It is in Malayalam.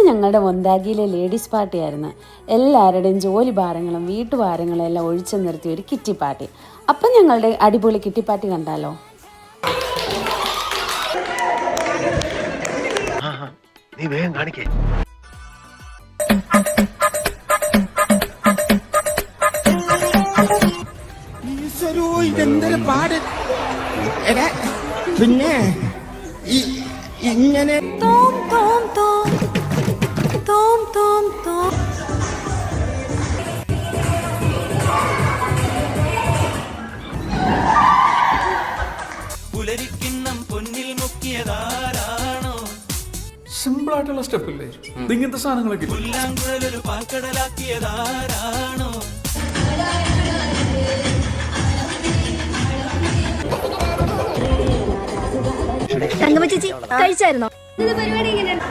ഞങ്ങളുടെ മൊന്താഗിയിലെ ലേഡീസ് പാർട്ടി ആയിരുന്നു. എല്ലാവരുടെയും ജോലി ഭാരങ്ങളും വീട്ടുഭാരങ്ങളും എല്ലാം ഒഴിച്ചു നിർത്തിയ ഒരു കിറ്റി പാർട്ടി. അപ്പം ഞങ്ങളുടെ അടിപൊളി കിറ്റി പാർട്ടി കണ്ടാലോ? നീ വേഗം കാണിക്കേ. ഇതെന്തൊരു പാട്. പിന്നെ ഇങ്ങനെ പുലരിക്കിണ്ണം പൊന്നിൽ മുക്കിയതാരാണോ? സിമ്പിൾ ആയിട്ടുള്ള സ്റ്റെപ്പ് ഇല്ലേ ഇങ്ങനത്തെ സാധനങ്ങളൊക്കെ. പുല്ലാങ്കുഴലൊരു പാൽക്കടലാക്കിയതാരാണോ? തങ്കമ്മ ചേച്ചി കഴിച്ചായിരുന്നോ? പരിപാടി എങ്ങനെയാണ്?